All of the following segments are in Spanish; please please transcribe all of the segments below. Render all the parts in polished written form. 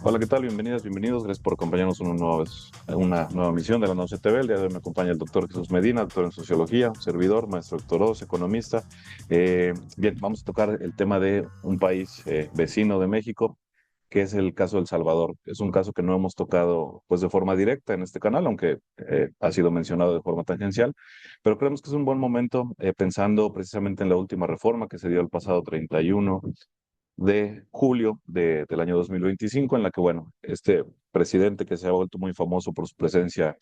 Hola, ¿qué tal? Bienvenidas, bienvenidos. Gracias por acompañarnos en una nueva misión de la Noche TV. El día de hoy me acompaña el doctor Jesús Medina, doctor en Sociología, servidor, maestro doctor Oz, economista. Bien, vamos a tocar el tema de un país vecino de México, que es el caso de El Salvador. Es un caso que no hemos tocado pues de forma directa en este canal, aunque ha sido mencionado de forma tangencial, pero creemos que es un buen momento pensando precisamente en la última reforma que se dio el pasado 31 de julio del año 2025, en la que, bueno, este presidente que se ha vuelto muy famoso por su presencia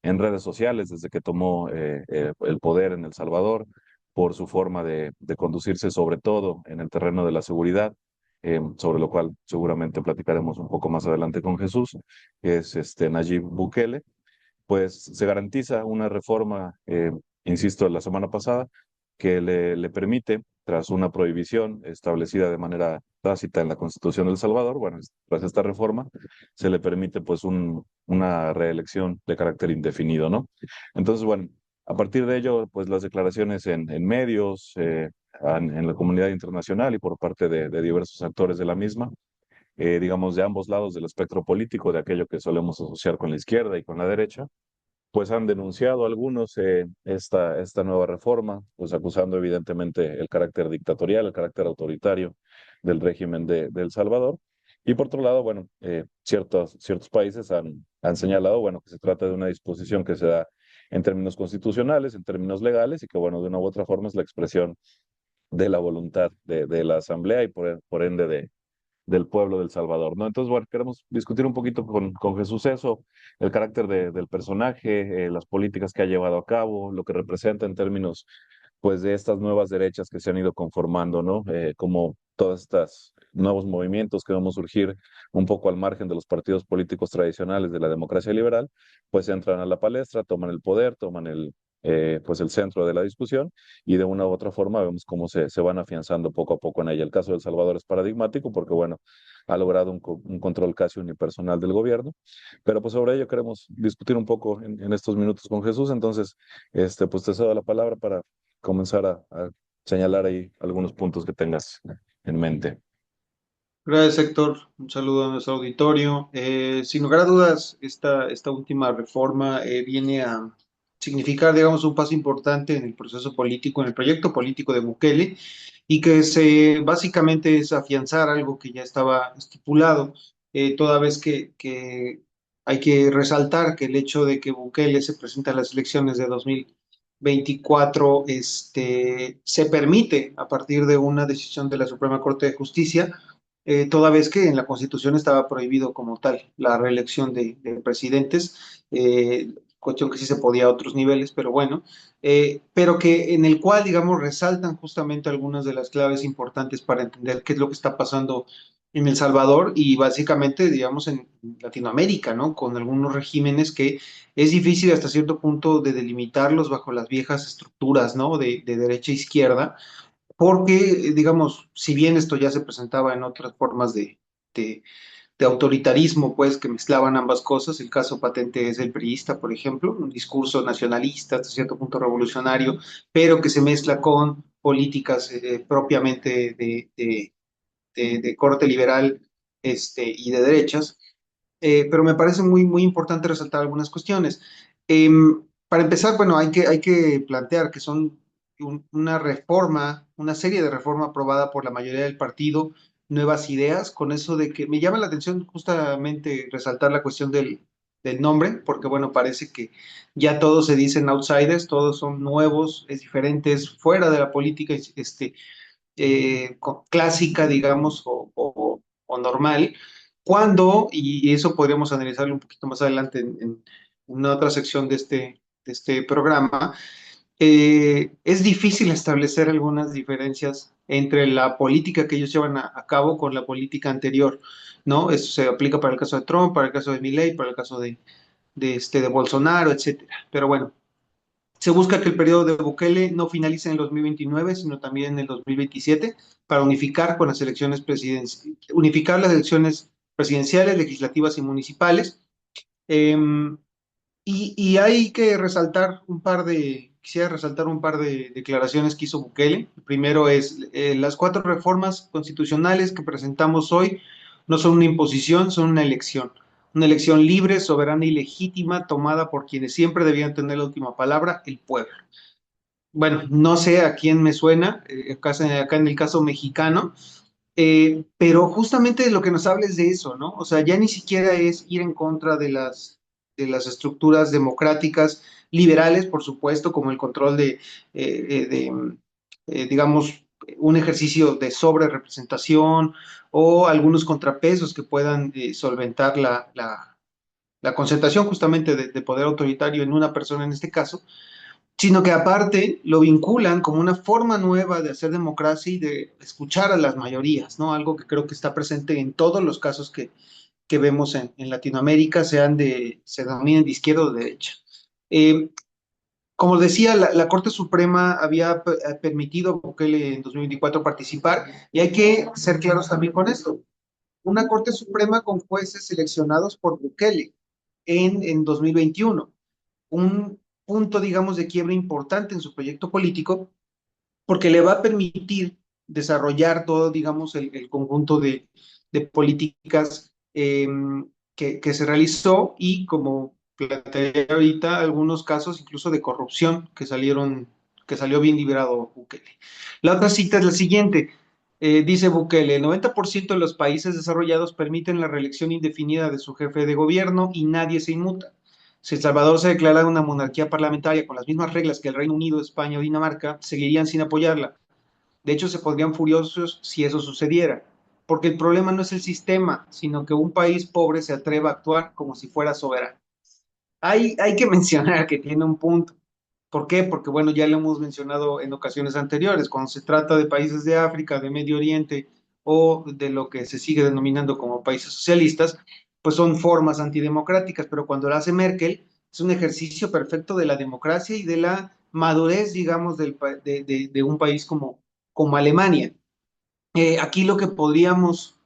en redes sociales desde que tomó el poder en El Salvador, por su forma de conducirse, sobre todo en el terreno de la seguridad, sobre lo cual seguramente platicaremos un poco más adelante con Jesús, que es Nayib Bukele. Pues se garantiza una reforma, insisto, la semana pasada, que le permite, tras una prohibición establecida de manera tácita en la Constitución de El Salvador, bueno, tras esta reforma, se le permite pues una reelección de carácter indefinido, ¿no? Entonces, bueno, a partir de ello, pues las declaraciones en medios, en la comunidad internacional y por parte de diversos actores de la misma, digamos, de ambos lados del espectro político, de aquello que solemos asociar con la izquierda y con la derecha, pues han denunciado algunos esta nueva reforma, pues acusando evidentemente el carácter dictatorial, el carácter autoritario del régimen de El Salvador. Y por otro lado, bueno, ciertos países han señalado, bueno, que se trata de una disposición que se da en términos constitucionales, en términos legales, y que, bueno, de una u otra forma es la expresión de la voluntad de la Asamblea y por ende del pueblo del Salvador, ¿no? Entonces, bueno, queremos discutir un poquito con Jesús eso, el carácter del personaje, las políticas que ha llevado a cabo, lo que representa en términos, pues, de estas nuevas derechas que se han ido conformando, ¿no? Como todas estas nuevos movimientos que vamos a surgir un poco al margen de los partidos políticos tradicionales de la democracia liberal, pues entran a la palestra, toman el poder, toman pues el centro de la discusión y de una u otra forma vemos cómo se van afianzando poco a poco en ella. El caso de El Salvador es paradigmático porque, bueno, ha logrado un control casi unipersonal del gobierno, pero pues sobre ello queremos discutir un poco en estos minutos con Jesús. Entonces, pues te cedo la palabra para comenzar a señalar ahí algunos puntos que tengas en mente. Gracias, Héctor. Un saludo a nuestro auditorio. Sin lugar a dudas, esta última reforma viene a significar, digamos, un paso importante en el proceso político, en el proyecto político de Bukele, y que básicamente es afianzar algo que ya estaba estipulado, toda vez que hay que resaltar que el hecho de que Bukele se presenta a las elecciones de 2024, se permite a partir de una decisión de la Suprema Corte de Justicia, toda vez que en la Constitución estaba prohibido como tal la reelección de presidentes, cuestión que sí se podía a otros niveles, pero bueno, pero que en el cual, digamos, resaltan justamente algunas de las claves importantes para entender qué es lo que está pasando en El Salvador y básicamente, digamos, en Latinoamérica, ¿no? Con algunos regímenes que es difícil hasta cierto punto de delimitarlos bajo las viejas estructuras, ¿no? De derecha e izquierda, porque, digamos, si bien esto ya se presentaba en otras formas de, de autoritarismo, pues, que mezclaban ambas cosas, el caso patente es el priista, por ejemplo, un discurso nacionalista, hasta cierto punto revolucionario, pero que se mezcla con políticas propiamente de corte liberal, y de derechas. Pero me parece muy, muy importante resaltar algunas cuestiones. Para empezar, bueno, hay que plantear que son una reforma, una serie de reforma aprobada por la mayoría del partido, Nuevas Ideas, con eso de que me llama la atención justamente resaltar la cuestión del nombre, porque bueno, parece que ya todos se dicen outsiders, todos son nuevos, es diferentes, fuera de la política, clásica, digamos, o normal, cuando, y eso podríamos analizarlo un poquito más adelante en una otra sección de este programa, es difícil establecer algunas diferencias entre la política que ellos llevan a cabo con la política anterior, ¿no? Eso se aplica para el caso de Trump, para el caso de Milley, para el caso de Bolsonaro, etcétera. Pero bueno, se busca que el periodo de Bukele no finalice en el 2029, sino también en el 2027, para unificar las elecciones presidenciales, legislativas y municipales. Eh, y hay que resaltar quisiera resaltar un par de declaraciones que hizo Bukele. El primero es, las 4 reformas constitucionales que presentamos hoy no son una imposición, son una elección libre, soberana y legítima tomada por quienes siempre debían tener la última palabra, el pueblo. Bueno, no sé a quién me suena, acá en el caso mexicano, pero justamente lo que nos habla es de eso, ¿no? O sea, ya ni siquiera es ir en contra de las estructuras democráticas, liberales, por supuesto, como el control digamos, un ejercicio de sobre representación o algunos contrapesos que puedan solventar la concentración justamente de poder autoritario en una persona en este caso, sino que aparte lo vinculan como una forma nueva de hacer democracia y de escuchar a las mayorías, ¿no? Algo que creo que está presente en todos los casos que vemos en Latinoamérica, se denominen de izquierda o de derecha. Eh, Como decía, la Corte Suprema había permitido a Bukele en 2024 participar y hay que ser claros también con esto. Una Corte Suprema con jueces seleccionados por Bukele en 2021, un punto, digamos, de quiebre importante en su proyecto político, porque le va a permitir desarrollar todo, digamos, el conjunto de políticas que se realizó y, como planteé ahorita, algunos casos incluso de corrupción que salió bien liberado Bukele. La otra cita es la siguiente. Dice Bukele, el 90% de los países desarrollados permiten la reelección indefinida de su jefe de gobierno y nadie se inmuta. Si El Salvador se declara una monarquía parlamentaria con las mismas reglas que el Reino Unido, España o Dinamarca, seguirían sin apoyarla. De hecho, se pondrían furiosos si eso sucediera, porque el problema no es el sistema, sino que un país pobre se atreva a actuar como si fuera soberano. Hay que mencionar que tiene un punto. ¿Por qué? Porque, bueno, ya lo hemos mencionado en ocasiones anteriores, cuando se trata de países de África, de Medio Oriente o de lo que se sigue denominando como países socialistas, pues son formas antidemocráticas, pero cuando lo hace Merkel, es un ejercicio perfecto de la democracia y de la madurez, digamos, de un país como Alemania. Aquí lo que podríamos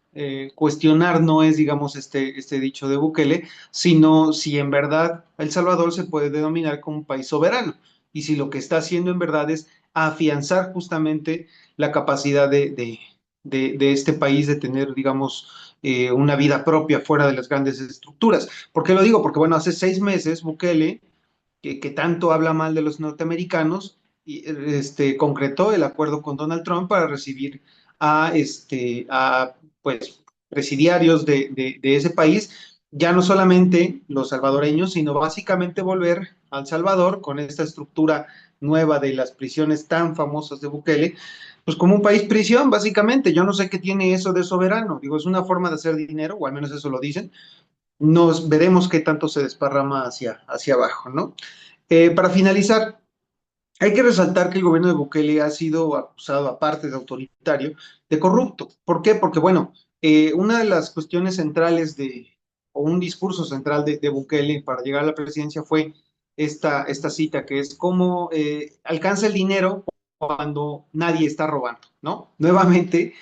cuestionar no es, digamos, este dicho de Bukele, sino si en verdad El Salvador se puede denominar como un país soberano y si lo que está haciendo en verdad es afianzar justamente la capacidad de este país de tener, digamos, una vida propia fuera de las grandes estructuras. ¿Por qué lo digo? Porque, bueno, hace 6 meses Bukele, que tanto habla mal de los norteamericanos, concretó el acuerdo con Donald Trump para recibir a pues, presidiarios de ese país, ya no solamente los salvadoreños, sino básicamente volver a El Salvador con esta estructura nueva de las prisiones tan famosas de Bukele, pues como un país prisión, básicamente. Yo no sé qué tiene eso de soberano. Digo, es una forma de hacer dinero, o al menos eso lo dicen. Nos veremos qué tanto se desparrama hacia abajo, ¿no? Para finalizar, hay que resaltar que el gobierno de Bukele ha sido acusado, aparte de autoritario, de corrupto. ¿Por qué? Porque, bueno, una de las cuestiones centrales o un discurso central de Bukele para llegar a la presidencia fue esta cita, que es cómo alcanza el dinero cuando nadie está robando, ¿no? Nuevamente,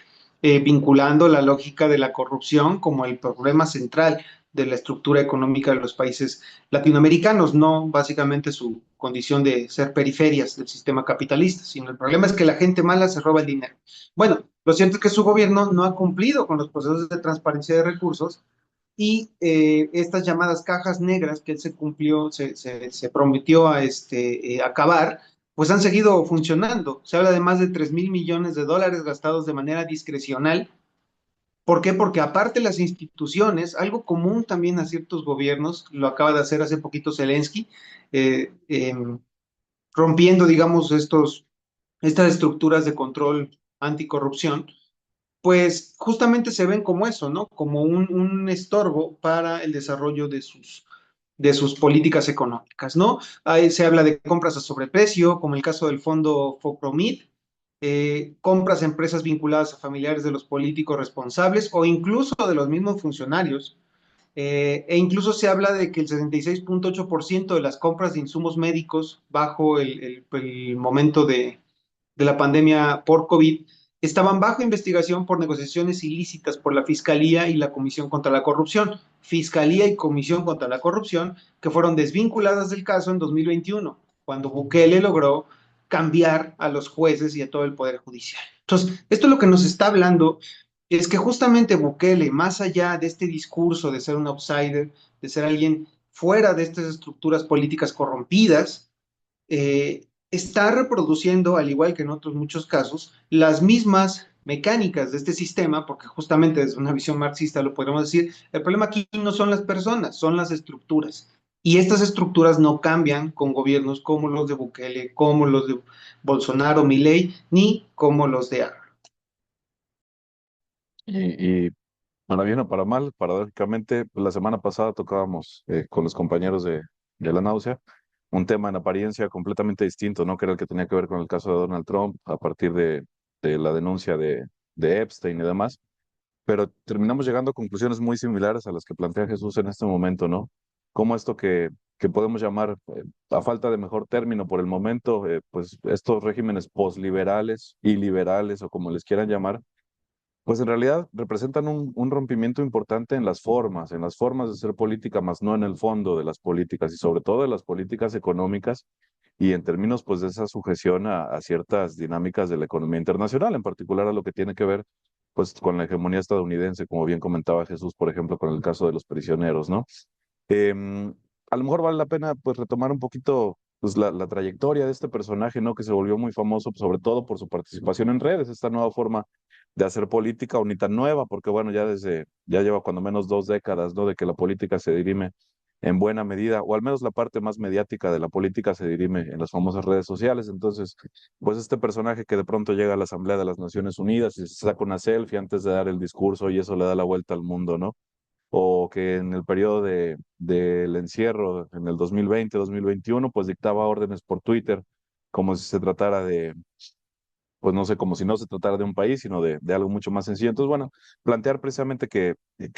vinculando la lógica de la corrupción como el problema central de la estructura económica de los países latinoamericanos, no básicamente su condición de ser periferias del sistema capitalista, sino el problema es que la gente mala se roba el dinero. Bueno, lo cierto es que su gobierno no ha cumplido con los procesos de transparencia de recursos y estas llamadas cajas negras que él se prometió acabar, pues han seguido funcionando. Se habla de más de 3.000 millones de dólares gastados de manera discrecional. ¿Por qué? Porque aparte las instituciones, algo común también a ciertos gobiernos, lo acaba de hacer hace poquito Zelensky, eh, eh, rompiendo, digamos, estas estructuras de control anticorrupción, pues justamente se ven como eso, ¿no? Como un estorbo para el desarrollo de sus políticas económicas, ¿no? Ahí se habla de compras a sobreprecio, como el caso del fondo Fopromid, compras a empresas vinculadas a familiares de los políticos responsables o incluso de los mismos funcionarios. E incluso se habla de que el 76.8% de las compras de insumos médicos bajo el momento de la pandemia por COVID estaban bajo investigación por negociaciones ilícitas por la Fiscalía y la Comisión contra la Corrupción. Fiscalía y Comisión contra la Corrupción que fueron desvinculadas del caso en 2021, cuando Bukele logró cambiar a los jueces y a todo el Poder Judicial. Entonces, esto es lo que nos está hablando es que justamente Bukele, más allá de este discurso de ser un outsider, de ser alguien fuera de estas estructuras políticas corrompidas, está reproduciendo, al igual que en otros muchos casos, las mismas mecánicas de este sistema, porque justamente desde una visión marxista lo podemos decir, el problema aquí no son las personas, son las estructuras. Y estas estructuras no cambian con gobiernos como los de Bukele, como los de Bolsonaro, Milei, ni como los de AR. Y para bien o para mal, paradójicamente, la semana pasada tocábamos con los compañeros de la náusea un tema en apariencia completamente distinto, ¿no? Que era el que tenía que ver con el caso de Donald Trump a partir de la denuncia de Epstein y demás. Pero terminamos llegando a conclusiones muy similares a las que plantea Jesús en este momento, ¿no? Como esto que podemos llamar, a falta de mejor término por el momento, pues estos regímenes posliberales y liberales o como les quieran llamar, pues en realidad representan un rompimiento importante en las formas de hacer política, más no en el fondo de las políticas y sobre todo de las políticas económicas y en términos pues de esa sujeción a ciertas dinámicas de la economía internacional, en particular a lo que tiene que ver pues con la hegemonía estadounidense, como bien comentaba Jesús, por ejemplo, con el caso de los prisioneros, ¿no? Em, a lo mejor vale la pena pues retomar un poquito pues la trayectoria de este personaje, ¿no? Que se volvió muy famoso, sobre todo por su participación en redes, esta nueva forma de hacer política, o ni tan nueva, porque bueno, ya lleva cuando menos 2 décadas, ¿no? De que la política se dirime en buena medida, o al menos la parte más mediática de la política se dirime en las famosas redes sociales. Entonces, pues este personaje que de pronto llega a la Asamblea de las Naciones Unidas y se saca una selfie antes de dar el discurso y eso le da la vuelta al mundo, ¿no? O que en el periodo del encierro, en el 2020, 2021, pues dictaba órdenes por Twitter, como si se tratara pues no sé, como si no se tratara de un país, sino de algo mucho más sencillo. Entonces, bueno, plantear precisamente que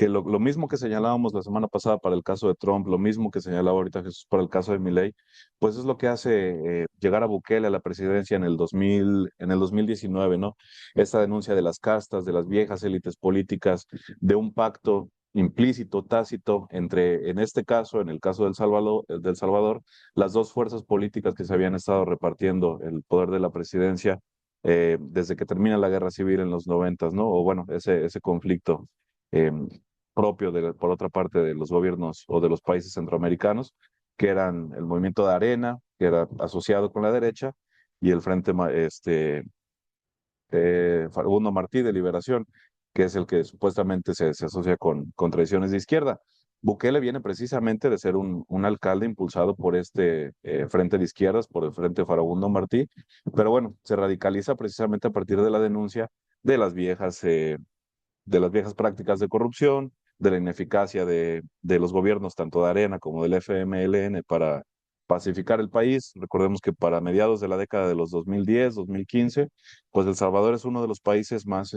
lo mismo que señalábamos la semana pasada para el caso de Trump, lo mismo que señalaba ahorita Jesús para el caso de Milei, pues es lo que hace llegar a Bukele a la presidencia en el 2019, ¿no? Esta denuncia de las castas, de las viejas élites políticas, de un pacto implícito, tácito, entre, en este caso, en el caso del Salvador, las dos fuerzas políticas que se habían estado repartiendo el poder de la presidencia desde que termina la guerra civil en los noventas, ¿no? O bueno, ese conflicto eh, propio, por otra parte, de los gobiernos o de los países centroamericanos, que eran el movimiento de Arena, que era asociado con la derecha, y el Frente Facundo Martí de Liberación, que es el que supuestamente se asocia con tradiciones de izquierda. Bukele viene precisamente de ser un alcalde impulsado por este frente de izquierdas, por el Frente Farabundo Martí, pero bueno, se radicaliza precisamente a partir de la denuncia de de las viejas prácticas de corrupción, de la ineficacia de los gobiernos, tanto de Arena como del FMLN, para pacificar el país. Recordemos que para mediados de la década de los 2010, 2015, pues El Salvador es uno de los países más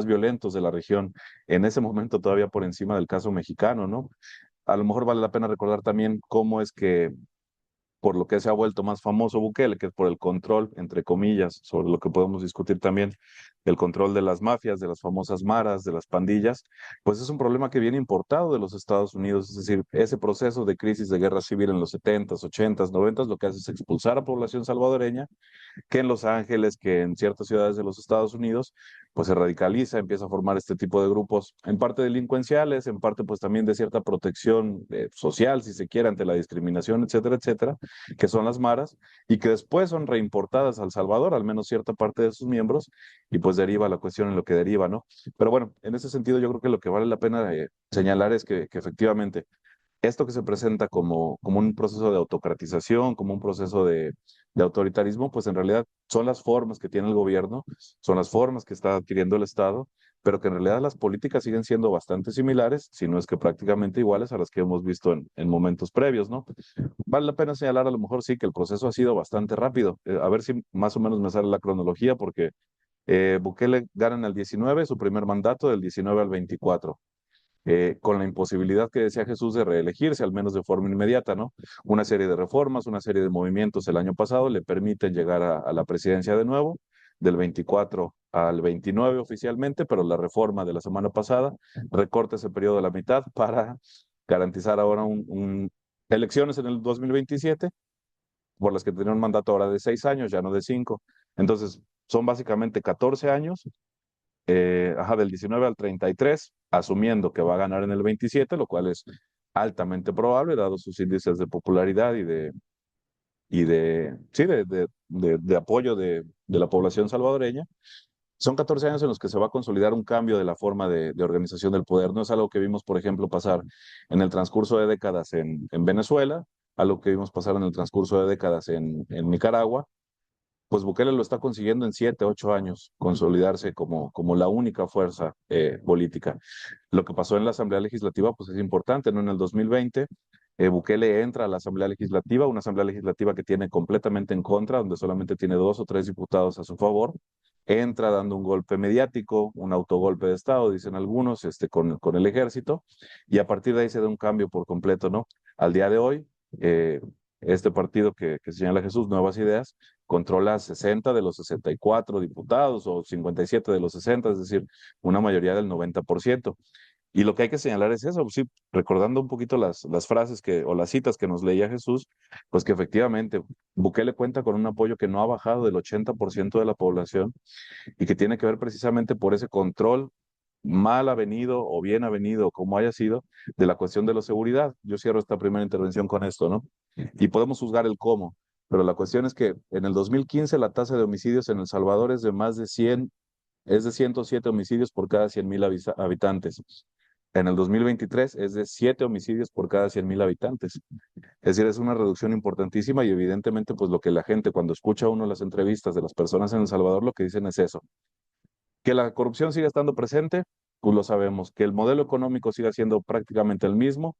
violentos de la región, en ese momento todavía por encima del caso mexicano, ¿no? A lo mejor vale la pena recordar también cómo es que por lo que se ha vuelto más famoso Bukele, que es por el control, entre comillas, sobre lo que podemos discutir también, el control de las mafias, de las famosas maras, de las pandillas, pues es un problema que viene importado de los Estados Unidos, es decir, ese proceso de crisis de guerra civil en los 70s, 80s, 90s, lo que hace es expulsar a población salvadoreña que en Los Ángeles, que en ciertas ciudades de los Estados Unidos, pues se radicaliza, empieza a formar este tipo de grupos, en parte delincuenciales, en parte pues también de cierta protección social, si se quiere, ante la discriminación, etcétera, etcétera, que son las maras, y que después son reimportadas a El Salvador, al menos cierta parte de sus miembros, y pues deriva la cuestión en lo que deriva, ¿no? Pero bueno, en ese sentido yo creo que lo que vale la pena señalar es que efectivamente esto que se presenta como un proceso de autocratización, como un proceso de autoritarismo, pues en realidad son las formas que tiene el gobierno, son las formas que está adquiriendo el Estado, pero que en realidad las políticas siguen siendo bastante similares, si no es que prácticamente iguales a las que hemos visto en momentos previos, ¿no? Vale la pena señalar a lo mejor sí que el proceso ha sido bastante rápido. A ver si más o menos me sale la cronología, porque Bukele gana en el 19, su primer mandato del 19 al 24 con la imposibilidad que decía Jesús de reelegirse, al menos de forma inmediata, ¿no? Una serie de reformas, una serie de movimientos el año pasado le permiten llegar a la presidencia de nuevo, del 24 al 29 oficialmente, pero la reforma de la semana pasada recorta ese periodo a la mitad para garantizar ahora elecciones en el 2027, por las que tendrían un mandato ahora de 6 años, ya no de 5. Entonces, son básicamente 14 años del 19 al 33, asumiendo que va a ganar en el 27, lo cual es altamente probable, dado sus índices de popularidad sí, de apoyo de la población salvadoreña. Son 14 años en los que se va a consolidar un cambio de la forma de organización del poder. No es algo que vimos, por ejemplo, pasar en el transcurso de décadas en Venezuela, algo que vimos pasar en el transcurso de décadas en Nicaragua. Pues Bukele lo está consiguiendo en 7, 8 años, consolidarse como la única fuerza política. Lo que pasó en la Asamblea Legislativa, pues es importante, ¿no? En el 2020, Bukele entra a la Asamblea Legislativa, una Asamblea Legislativa que tiene completamente en contra, donde solamente tiene 2 o 3 diputados a su favor, entra dando un golpe mediático, un autogolpe de Estado, dicen algunos, con el ejército, y a partir de ahí se da un cambio por completo, ¿no? Al día de hoy, eh, este partido que señala Jesús, Nuevas Ideas, controla 60 de los 64 diputados o 57 de los 60, es decir, una mayoría del 90%. Y lo que hay que señalar es eso, sí, recordando un poquito las frases o las citas que nos leía Jesús, pues que efectivamente Bukele cuenta con un apoyo que no ha bajado del 80% de la población y que tiene que ver precisamente por ese control mal avenido o bien avenido, como haya sido, de la cuestión de la seguridad. Yo cierro esta primera intervención con esto, ¿no? Y podemos juzgar el cómo, pero la cuestión es que en el 2015 la tasa de homicidios en El Salvador es de más de 100, es de 107 homicidios por cada 100,000 habitantes. En el 2023 es de 7 homicidios por cada 100,000 habitantes. Es decir, es una reducción importantísima y evidentemente pues lo que la gente cuando escucha uno las entrevistas de las personas en El Salvador lo que dicen es eso. Que la corrupción siga estando presente, pues lo sabemos. Que el modelo económico siga siendo prácticamente el mismo,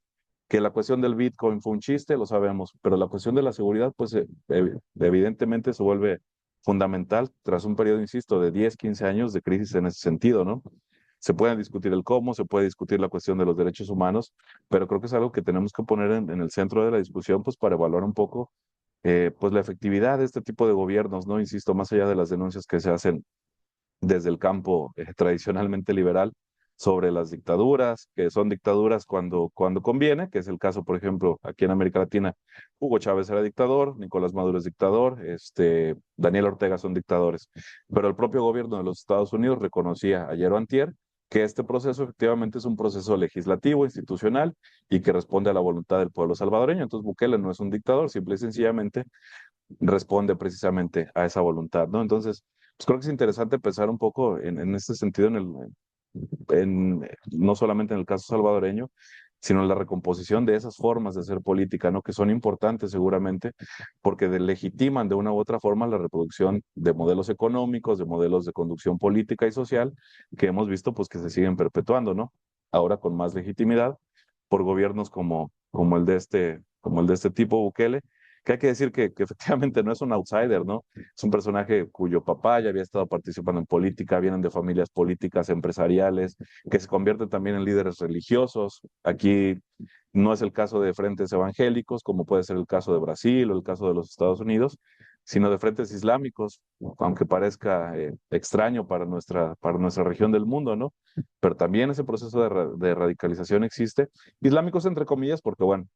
que la cuestión del Bitcoin fue un chiste, lo sabemos, pero la cuestión de la seguridad, pues evidentemente se vuelve fundamental tras un periodo, insisto, de 10, 15 años de crisis en ese sentido, ¿no? Se puede discutir el cómo, se puede discutir la cuestión de los derechos humanos, pero creo que es algo que tenemos que poner en el centro de la discusión, pues para evaluar un poco, pues la efectividad de este tipo de gobiernos, ¿no? Insisto, más allá de las denuncias que se hacen desde el campo tradicionalmente liberal sobre las dictaduras, que son dictaduras cuando conviene, que es el caso, por ejemplo, aquí en América Latina, Hugo Chávez era dictador, Nicolás Maduro es dictador, Daniel Ortega son dictadores, pero el propio gobierno de los Estados Unidos reconocía ayer o antier que este proceso efectivamente es un proceso legislativo, institucional y que responde a la voluntad del pueblo salvadoreño. Entonces Bukele no es un dictador, simple y sencillamente responde precisamente a esa voluntad, ¿no? Entonces, pues creo que es interesante pensar un poco en este sentido, no solamente en el caso salvadoreño, sino en la recomposición de esas formas de hacer política, ¿no? Que son importantes seguramente, porque legitiman de una u otra forma la reproducción de modelos económicos, de modelos de conducción política y social, que hemos visto pues que se siguen perpetuando, ¿no? Ahora con más legitimidad por gobiernos como el de este tipo Bukele, que hay que decir que efectivamente no es un outsider, ¿no? Es un personaje cuyo papá ya había estado participando en política, vienen de familias políticas, empresariales, que se convierten también en líderes religiosos. Aquí no es el caso de frentes evangélicos, como puede ser el caso de Brasil o el caso de los Estados Unidos, sino de frentes islámicos, aunque parezca extraño para nuestra región del mundo, ¿no? Pero también ese proceso de radicalización existe. Islámicos entre comillas, porque bueno,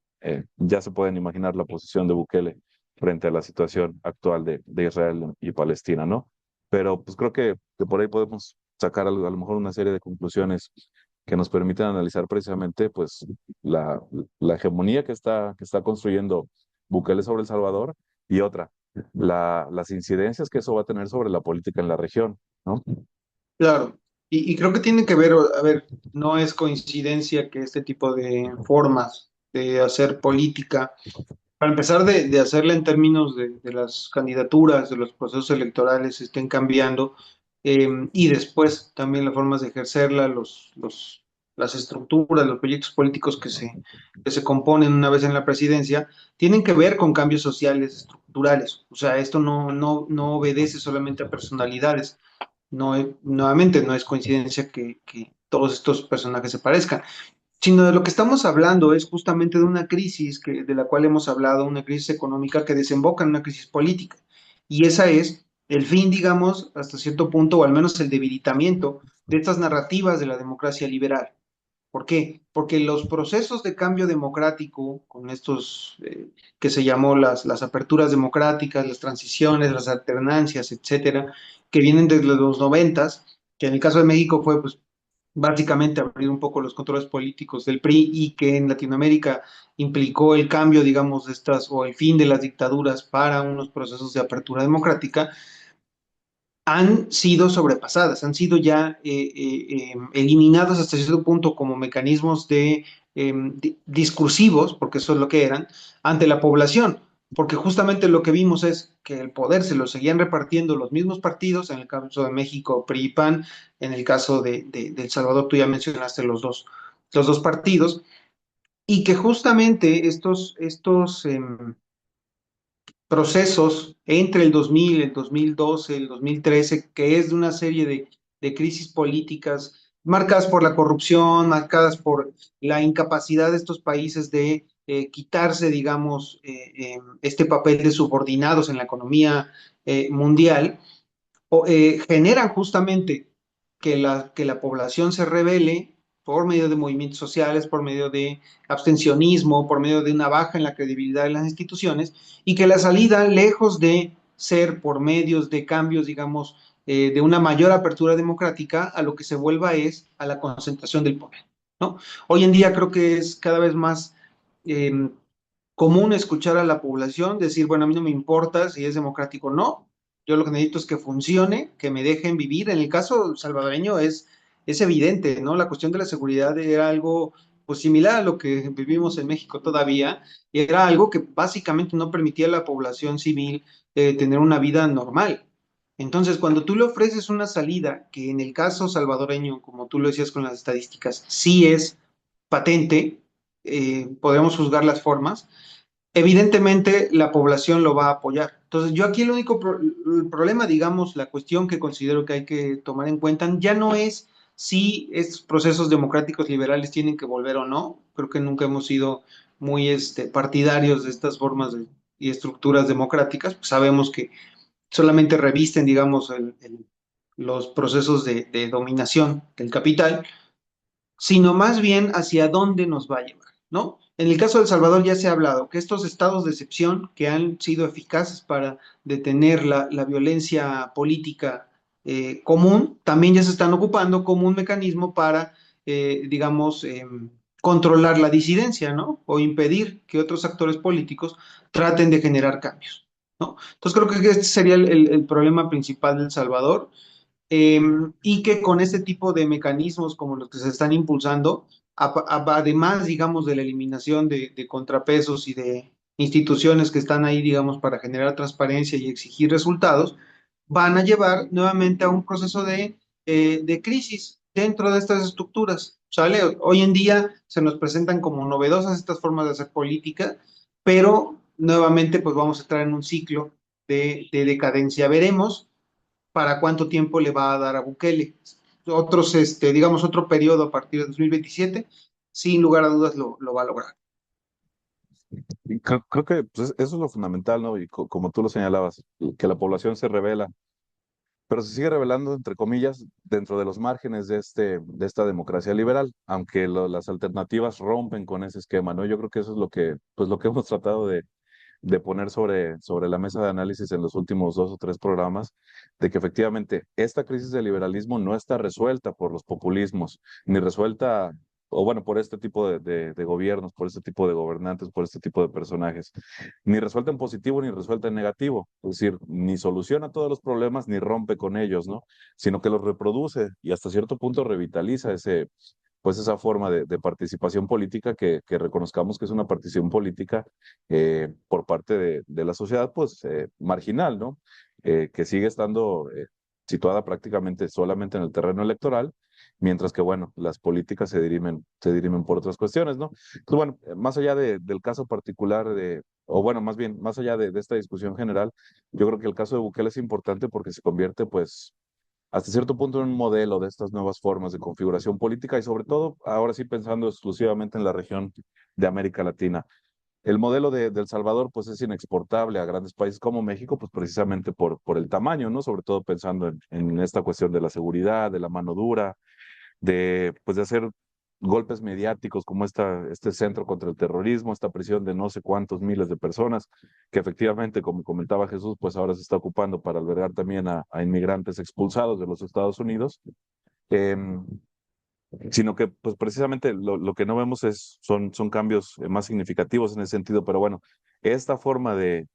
ya se pueden imaginar la posición de Bukele frente a la situación actual de Israel y Palestina, ¿no? Pero pues creo que por ahí podemos sacar a lo mejor una serie de conclusiones que nos permiten analizar precisamente pues la, la hegemonía que está construyendo Bukele sobre El Salvador y otra, las incidencias que eso va a tener sobre la política en la región, ¿no? Claro, y creo que tiene que ver, a ver, no es coincidencia que este tipo de formas de hacer política, para empezar de hacerla en términos de las candidaturas, de los procesos electorales estén cambiando, y después también las formas de ejercerla, las estructuras, los proyectos políticos que se componen una vez en la presidencia, tienen que ver con cambios sociales estructurales. O sea, esto no obedece solamente a personalidades. Nuevamente, no es coincidencia que todos estos personajes se parezcan, sino de lo que estamos hablando es justamente de una crisis de la cual hemos hablado, una crisis económica que desemboca en una crisis política. Y esa es el fin, digamos, hasta cierto punto, o al menos el debilitamiento de estas narrativas de la democracia liberal. ¿Por qué? Porque los procesos de cambio democrático, con estos que se llamó las aperturas democráticas, las transiciones, las alternancias, etcétera, que vienen desde los noventas, que en el caso de México fue pues básicamente abrir un poco los controles políticos del PRI y que en Latinoamérica implicó el cambio, digamos, de estas o el fin de las dictaduras para unos procesos de apertura democrática, han sido sobrepasadas, han sido ya eliminadas hasta cierto punto como mecanismos discursivos, porque eso es lo que eran, ante la población, porque justamente lo que vimos es que el poder se lo seguían repartiendo los mismos partidos, en el caso de México, PRI y PAN, en el caso de El Salvador, tú ya mencionaste los dos partidos, y que justamente estos procesos entre el 2000, el 2012, el 2013, que es de una serie de crisis políticas marcadas por la corrupción, marcadas por la incapacidad de estos países de quitarse, digamos, este papel de subordinados en la economía mundial, generan justamente que la población se rebele por medio de movimientos sociales, por medio de abstencionismo, por medio de una baja en la credibilidad de las instituciones, y que la salida, lejos de ser por medios de cambios, digamos, de una mayor apertura democrática, a lo que se vuelva es a la concentración del poder, ¿no? Hoy en día creo que es cada vez más eh, común escuchar a la población decir, bueno, a mí no me importa si es democrático o no, yo lo que necesito es que funcione, que me dejen vivir. En el caso salvadoreño es evidente, ¿no? La cuestión de la seguridad era algo pues similar a lo que vivimos en México todavía, y era algo que básicamente no permitía a la población civil tener una vida normal. Entonces, cuando tú le ofreces una salida, que en el caso salvadoreño, como tú lo decías con las estadísticas, sí es patente, podemos juzgar las formas, evidentemente la población lo va a apoyar. Entonces, yo aquí el único el problema, digamos, la cuestión que considero que hay que tomar en cuenta ya no es si estos procesos democráticos liberales tienen que volver o no. Creo que nunca hemos sido muy partidarios de estas formas y estructuras democráticas. Pues sabemos que solamente revisten, digamos, los procesos de dominación del capital, sino más bien hacia dónde nos va a llevar, ¿no? En el caso de El Salvador ya se ha hablado que estos estados de excepción que han sido eficaces para detener la violencia política común, también ya se están ocupando como un mecanismo para, digamos, controlar la disidencia, ¿no? O impedir que otros actores políticos traten de generar cambios, ¿no? Entonces creo que este sería el problema principal de El Salvador, eh, y que con este tipo de mecanismos como los que se están impulsando, además, digamos, de la eliminación de contrapesos y de instituciones que están ahí, digamos, para generar transparencia y exigir resultados, van a llevar nuevamente a un proceso de crisis dentro de estas estructuras. ¿Sale? Hoy en día se nos presentan como novedosas estas formas de hacer política, pero nuevamente pues vamos a entrar en un ciclo de decadencia. Veremos para cuánto tiempo le va a dar a Bukele. Otros, digamos, otro periodo a partir de 2027, sin lugar a dudas lo va a lograr. Y creo que pues, eso es lo fundamental, ¿no? Y como tú lo señalabas, que la población se revela, pero se sigue revelando, entre comillas, dentro de los márgenes de esta democracia liberal, aunque las alternativas rompen con ese esquema, ¿no? Yo creo que eso es pues, lo que hemos tratado de poner sobre la mesa de análisis en los últimos dos o tres programas, de que efectivamente esta crisis del liberalismo no está resuelta por los populismos, ni resuelta, o bueno, por este tipo de gobiernos, por este tipo de gobernantes, por este tipo de personajes, ni resuelta en positivo ni resuelta en negativo, es decir, ni soluciona todos los problemas ni rompe con ellos, ¿no? Sino que los reproduce y hasta cierto punto revitaliza pues esa forma de participación política que reconozcamos que es una participación política por parte de la sociedad, pues marginal, ¿no? Que sigue estando situada prácticamente solamente en el terreno electoral, mientras que, bueno, las políticas se dirimen por otras cuestiones, ¿no? Entonces, bueno, más allá del caso particular o bueno, más bien, más allá de esta discusión general, yo creo que el caso de Bukele es importante porque se convierte, pues, hasta cierto punto en un modelo de estas nuevas formas de configuración política y sobre todo, ahora sí pensando exclusivamente en la región de América Latina. El modelo de El Salvador pues es inexportable a grandes países como México, pues precisamente por el tamaño, ¿no? Sobre todo pensando en esta cuestión de la seguridad, de la mano dura, pues de hacer golpes mediáticos como este centro contra el terrorismo, esta prisión de no sé cuántos miles de personas, que efectivamente, como comentaba Jesús, pues ahora se está ocupando para albergar también a inmigrantes expulsados de los Estados Unidos. Em, Sino que pues precisamente lo que no vemos son cambios más significativos en ese sentido, pero bueno, esta forma de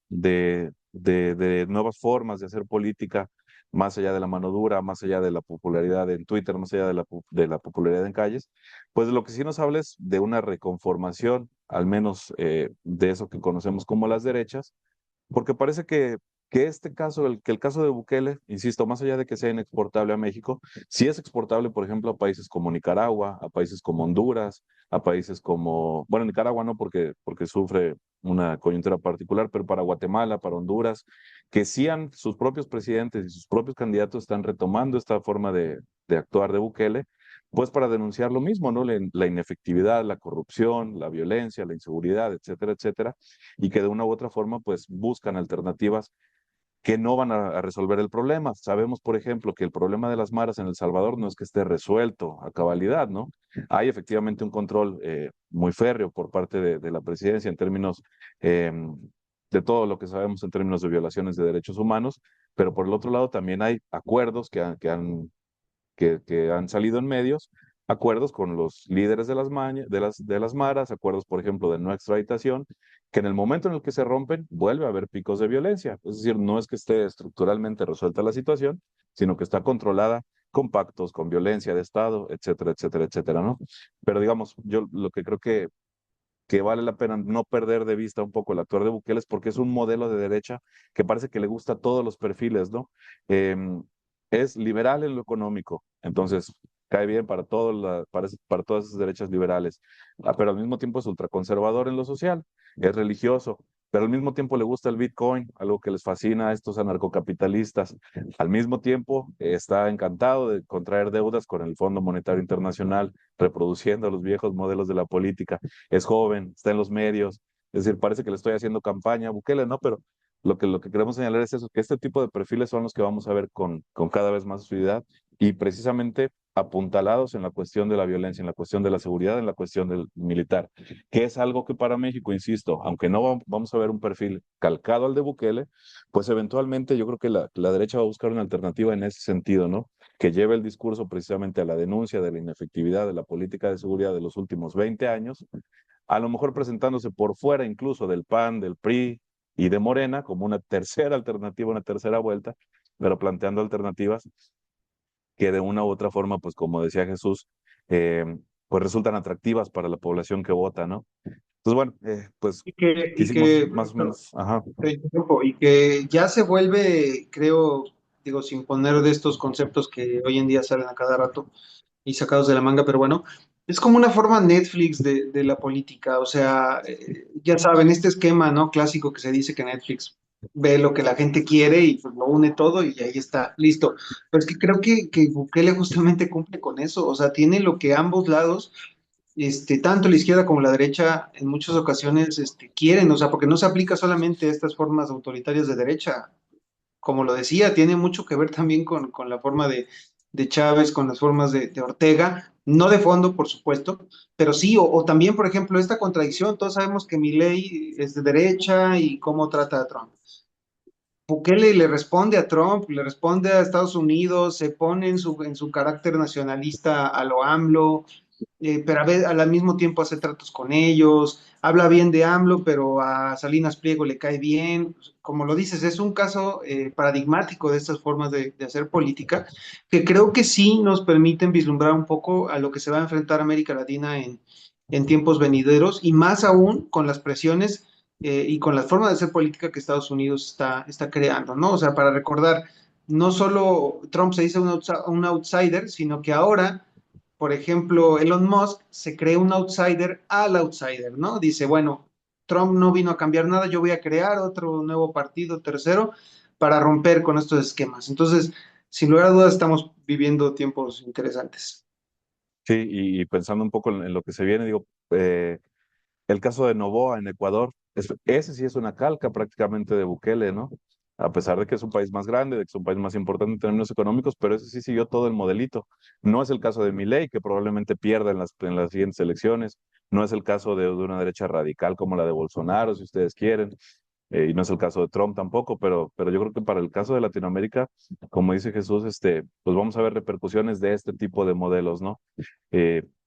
nuevas formas de hacer política, más allá de la mano dura, más allá de la popularidad en Twitter, más allá de la popularidad en calles, pues lo que sí nos habla es de una reconformación, al menos de eso que conocemos como las derechas, porque parece que este caso, que el caso de Bukele, insisto, más allá de que sea inexportable a México, sí es exportable, por ejemplo, a países como Nicaragua, a países como Honduras, a países como, bueno, Nicaragua no porque sufre una coyuntura particular, pero para Guatemala, para Honduras, que sí sus propios presidentes y sus propios candidatos están retomando esta forma de actuar de Bukele, pues para denunciar lo mismo, ¿no? La inefectividad, la corrupción, la violencia, la inseguridad, etcétera, etcétera, y que de una u otra forma, pues buscan alternativas que no van a resolver el problema. Sabemos, por ejemplo, que el problema de las maras en El Salvador no es que esté resuelto a cabalidad, ¿no? Hay efectivamente un control muy férreo por parte de la presidencia en términos eh, de todo lo que sabemos en términos de violaciones de derechos humanos, pero por el otro lado también hay acuerdos que han salido en medios, acuerdos con los líderes de de las maras, acuerdos, por ejemplo, de no extraditación, que en el momento en el que se rompen, vuelve a haber picos de violencia. Es decir, no es que esté estructuralmente resuelta la situación, sino que está controlada con pactos, con violencia de Estado, etcétera, etcétera, etcétera, ¿no? Pero digamos, yo lo que creo que vale la pena no perder de vista un poco el actuar de Bukele es porque es un modelo de derecha que parece que le gusta a todos los perfiles, ¿no? Es liberal en lo económico, entonces cae bien para, para todas esas derechas liberales. Pero al mismo tiempo es ultraconservador en lo social, es religioso, pero al mismo tiempo le gusta el Bitcoin, algo que les fascina a estos anarcocapitalistas. Al mismo tiempo está encantado de contraer deudas con el Fondo Monetario Internacional, reproduciendo los viejos modelos de la política. Es joven, está en los medios, es decir, parece que le estoy haciendo campaña a Bukele, ¿no? Pero lo que queremos señalar es eso, que este tipo de perfiles son los que vamos a ver con cada vez más asiduidad y precisamente apuntalados en la cuestión de la violencia, en la cuestión de la seguridad, en la cuestión del militar, que es algo que para México, insisto, aunque no vamos a ver un perfil calcado al de Bukele, pues eventualmente yo creo que la derecha va a buscar una alternativa en ese sentido, ¿no? Que lleve el discurso precisamente a la denuncia de la inefectividad de la política de seguridad de los últimos 20 años, a lo mejor presentándose por fuera incluso del PAN, del PRI y de Morena como una tercera alternativa, una tercera vuelta, pero planteando alternativas que de una u otra forma, pues como decía Jesús, eh, pues resultan atractivas para la población que vota, ¿no? Entonces, bueno, pues Y quisimos que, más o menos, ajá. te interrumpo, y que ya se vuelve, creo, digo, sin poner de estos conceptos que hoy en día salen a cada rato y sacados de la manga, pero bueno, es como una forma Netflix de la política, o sea, ya saben, este esquema, ¿no? Clásico que se dice que Netflix ve lo que la gente quiere y pues lo une todo y ahí está, listo. Pero es que creo que Bukele justamente cumple con eso, o sea, tiene lo que ambos lados tanto la izquierda como la derecha en muchas ocasiones quieren, o sea, porque no se aplica solamente a estas formas autoritarias de derecha, como lo decía, tiene mucho que ver también con la forma de Chávez, con las formas de Ortega, no de fondo, por supuesto, pero sí, o también, por ejemplo, esta contradicción, todos sabemos que Milei es de derecha y cómo trata a Trump. Bukele le responde a Trump, le responde a Estados Unidos, se pone en su carácter nacionalista a lo AMLO, pero al mismo tiempo hace tratos con ellos, habla bien de AMLO, pero a Salinas Pliego le cae bien. Como lo dices, es un caso paradigmático de estas formas de hacer política, que creo que sí nos permiten vislumbrar un poco a lo que se va a enfrentar América Latina en tiempos venideros, y más aún con las presiones y con la forma de hacer política que Estados Unidos está creando, ¿no? O sea, para recordar, no solo Trump se dice un outsider, sino que ahora por ejemplo, Elon Musk se cree un outsider al outsider, ¿no? Dice, bueno, Trump no vino a cambiar nada, yo voy a crear otro nuevo partido tercero para romper con estos esquemas. Entonces, sin lugar a dudas, estamos viviendo tiempos interesantes. Sí, y pensando un poco en lo que se viene, digo, el caso de Noboa en Ecuador, ese sí es una calca prácticamente de Bukele, ¿no? a pesar de que es un país más grande, de que es un país más importante en términos económicos, pero ese sí siguió todo el modelito. No es el caso de Milei, que probablemente pierda en las siguientes elecciones, no es el caso de una derecha radical como la de Bolsonaro, si ustedes quieren, y no es el caso de Trump tampoco, pero yo creo que para el caso de Latinoamérica, como dice Jesús, pues vamos a ver repercusiones de este tipo de modelos, ¿no?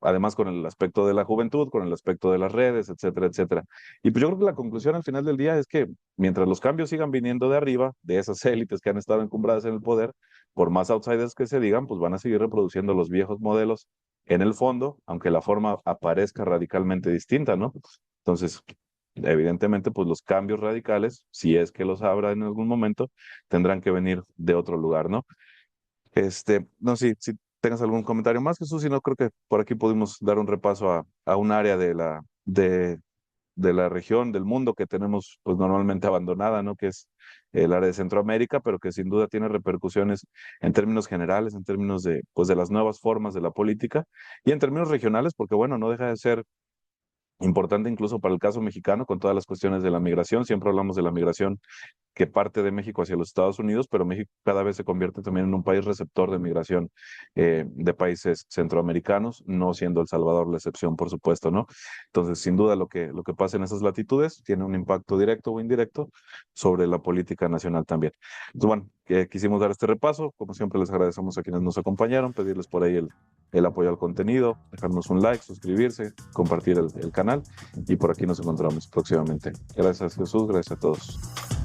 Además con el aspecto de la juventud, con el aspecto de las redes, etcétera, etcétera. Y pues yo creo que la conclusión al final del día es que mientras los cambios sigan viniendo de arriba, de esas élites que han estado encumbradas en el poder, por más outsiders que se digan, pues van a seguir reproduciendo los viejos modelos en el fondo, aunque la forma aparezca radicalmente distinta, ¿no? Entonces, evidentemente, pues los cambios radicales, si es que los habrá en algún momento, tendrán que venir de otro lugar, ¿no? No sé si tengas algún comentario más, Jesús, si no, creo que por aquí pudimos dar un repaso a un área de la región, del mundo que tenemos pues normalmente abandonada, ¿no? Que es el área de Centroamérica, pero que sin duda tiene repercusiones en términos generales, en términos de, pues, de las nuevas formas de la política y en términos regionales, porque bueno, no deja de ser importante incluso para el caso mexicano con todas las cuestiones de la migración. Siempre hablamos de la migración que parte de México hacia los Estados Unidos, pero México cada vez se convierte también en un país receptor de migración de países centroamericanos, no siendo El Salvador la excepción, por supuesto, ¿no? Entonces, sin duda, lo que pasa en esas latitudes tiene un impacto directo o indirecto sobre la política nacional también. Entonces, bueno, quisimos dar este repaso. Como siempre, les agradecemos a quienes nos acompañaron, pedirles por ahí el apoyo al contenido, dejarnos un like, suscribirse, compartir el canal y por aquí nos encontramos próximamente. Gracias Jesús, gracias a todos.